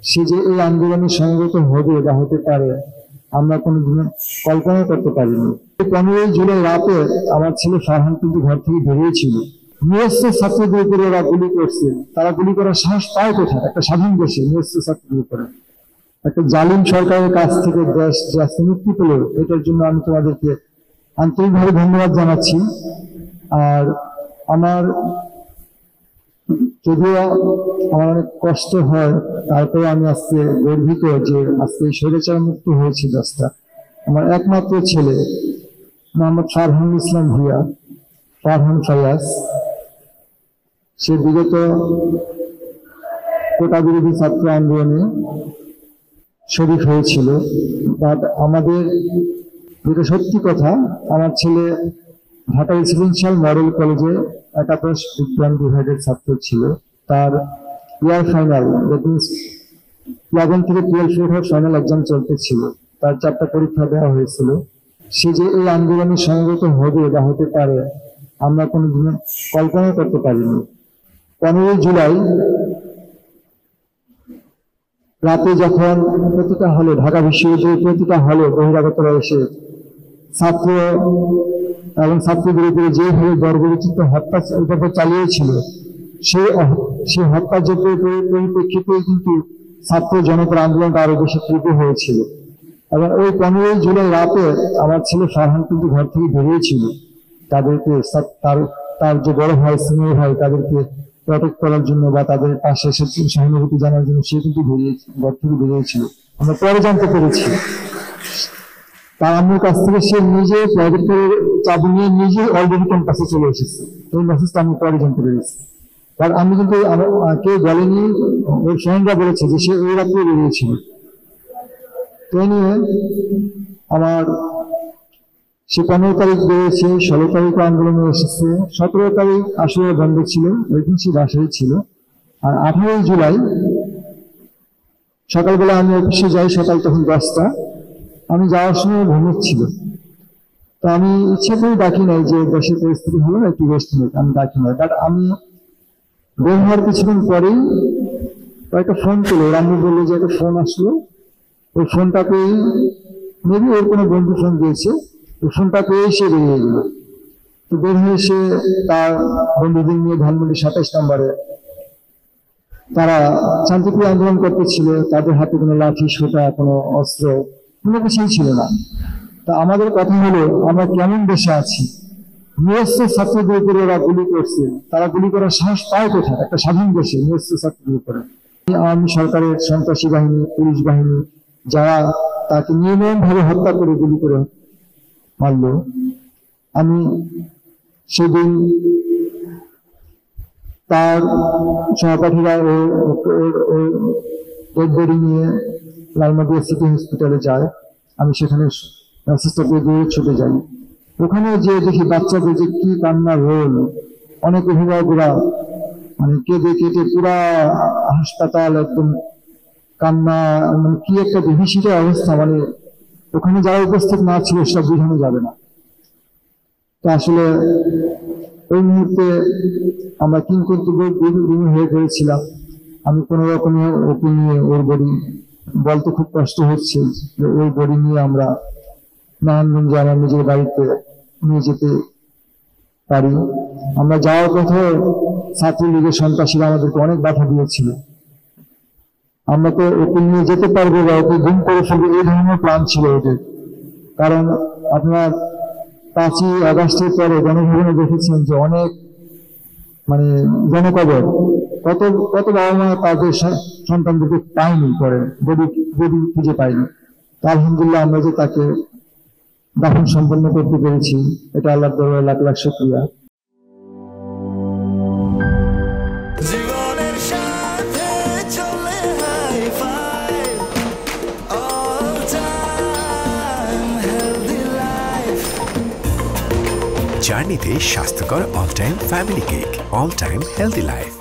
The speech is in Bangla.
সে যে এই আন্দোলনে সংগত হবে বা হতে পারে আমরা কোনোদিন কল্পনা করতে পারিনি। 15 জুলাই রাতে আমার ছেলে ফারহান কিন্তু ঘর থেকে বেরিয়েছিল। নিরস্ত্র ছাত্রদের উপরে ওরা গুলি করছে। তারা গুলি করার সাহস পায় কোথায়? একটা স্বাধীন দেশে নিরস্ত্র ছাত্রদের উপরে একটা জালিম সরকারের কাছ থেকে দেশ যে আজকে মুক্তি পেল, এটার জন্য আমি তোমাদেরকে আন্তরিকভাবে ধন্যবাদ জানাচ্ছি। আর আমার যদিও আমার অনেক কষ্ট হয়, তারপরে আমি আজকে গর্বিত যে আজকে স্বৈরাচার মুক্ত হয়েছে দেশটা। আমার একমাত্র ছেলে মোহাম্মদ ফারহান ইসলাম ভূঁইয়া, ফারহান ফায়াজ, সে বিগত কোটা বিরোধী ছাত্র আন্দোলনে শরীক হয়েছিল। বাট আমাদের যেটা সত্যি কথা, আমার ছেলে ঢাকা রেসিডেন্সিয়াল মডেল কলেজে একাদশ বিজ্ঞান বিভাগের ছাত্র ছিল। তার ইয়ার ফাইনাল, দ্যাট মিনস 11 থেকে 12 ফাইনাল এক্সাম চলতেছিল। তার 4টা পরীক্ষা দেওয়া হয়েছিল। সে যে এই আন্দোলনে সংগত হবে বা হতে পারে আমরা কোনোদিন কল্পনা করতে পারিনি। 15 জুলাই রাতে যখন প্রতিটা হলে, ঢাকা বিশ্ববিদ্যালয়ের প্রতিটা হলে বহিরাগতরা এসে ছাত্র এবং ছাত্রদের উপরে যেভাবে বর্বরচিত হত্যা চালিয়েছিল, সেই হত্যাযজ্ঞের পরিপ্রেক্ষিতে কিন্তু ছাত্র জনতার আন্দোলনটা আরো বেশি তীব্র হয়েছিল। এবং ওই 15 জুলাই রাতে আমার ছেলে ফারহান কিন্তু ঘর থেকে বেরিয়েছিল। তাদেরকে তার যে বড় ভাই, সিনিয়র ভাই, তাদেরকে প্রটেক্ট করার জন্য বা তাদের পাশে এসে সহানুভূতি জানার জন্য সে কিন্তু ঘর থেকে বেরিয়েছিল। আমরা পরে জানতে পেরেছি তার আম্মুর কাছ থেকে সে নিজে প্রাইভেট করে চাবি নিয়ে নিজে অলরেডি ক্যাম্পাসে চলে এসেছে। এই মেসেজটা আমি পরে জানতে পেরেছি। কারণ আমি কিন্তু কেউ বলেনি, ওর ফ্রেন্ডরা বলেছে যে সে ওই রাত্রে বেরিয়েছিল। তো নিয়ে আমার সে 15 তারিখ বেরিয়েছে, 16 তারিখ আন্দোলনে এসেছে, 17 তারিখ আসলে বন্ধ ছিল, ওই দিন সে বাসায় ছিল। আর 18 জুলাই সকালবেলা আমি অফিসে যাই, সকাল তখন 10টা। আমি যাওয়ার সময় ঘুমোচ্ছিল। তো আমি ইচ্ছা করে ডাকি নাই যে দেশের পরিস্থিতি ভালো না, একটু রেস্ট নিই, আমি ডাকি নাই। বাট আমি বের হওয়ার কিছুদিন পরেই একটা ফোন পেলো। রামু বললো যে একটা ফোন আসলো। ওই ফোনটা পেয়ে, মেবি ওর কোনো বন্ধু ফোন দিয়েছে, ওই ফোনটা পেয়ে সে বেরিয়ে গেল। তো বের হয়ে সে তার বন্ধুদের নিয়ে ধানমন্ডি 27 নম্বরে তারা শান্তিপ্রিয় আন্দোলন করতেছিল। তাদের হাতে কোনো লাঠি, সোটা, কোনো অস্ত্র, কোনো কিছুই ছিল না। তা আমাদের কথা হলো, আমরা কেমন দেশে আছি? নিরস্ত্র ছাত্রদের উপরে ওরা গুলি করছে। তারা গুলি করার সাহস পায় কোথায়? একটা স্বাধীন দেশে নিরস্ত্র ছাত্রদের উপরে। আওয়ামী সরকারের সন্ত্রাসী বাহিনী, পুলিশ বাহিনী যারা তাকে নির্মমভাবে হত্যা করে গুলি করে মারল। আমি সেদিন তার সহপাঠীরা ওর বডি নিয়ে লালমাটিয়া সিটি হসপিটালে যায়। আমি সেখানে মেসেজটা দিয়ে ছুটে যাই। ওখানে যে দেখি বাচ্চাদের যে কি কান্না রোল, অনেক অভিভাবকরা মানে কেঁদে কেটে পুরা হাসপাতাল একদম কান্না, মানে কি একটা বিভীষিত অবস্থা। মানে ওখানে যারা উপস্থিত না ছিল সব বোঝানো যাবে না। তো আসলে ওই মুহূর্তে আমরা কিংকর্তব্য হয়ে পড়েছিলাম। আমি কোনো রকমে ওকে নিয়ে, ওর বডি বলতে খুব কষ্ট হচ্ছে যে ওই বডি নিয়ে আমরা নারায়ণগঞ্জে আমার নিজের বাড়িতে নিয়ে যেতে পারি। আমরা যাওয়ার পথে ছাত্রলীগের সন্ত্রাসীরা আমাদেরকে অনেক বাধা দিয়েছিল। আমরা তো ওকে নিয়ে যেতে পারবো বা ওকে গুম করে ফেলবো, এই ধরনের প্ল্যান ছিল ওদের। কারণ আপনার 5ই আগস্টের পরে গণভবনে দেখেছেন যে অনেক মানে জনকবর, কত কত বাবা মা তাদের সন্তানদেরকে পায়নি, পরে বডি খুঁজে পায়নি। তা আলহামদুলিল্লাহ আমরা যে তাকে দাফন সম্পন্ন করতে পেরেছি, এটা আল্লাহর দরবারে লাখ লাখ শুকরিয়া। জার্নিতে স্বাস্থ্যকর all time family cake, all time healthy life.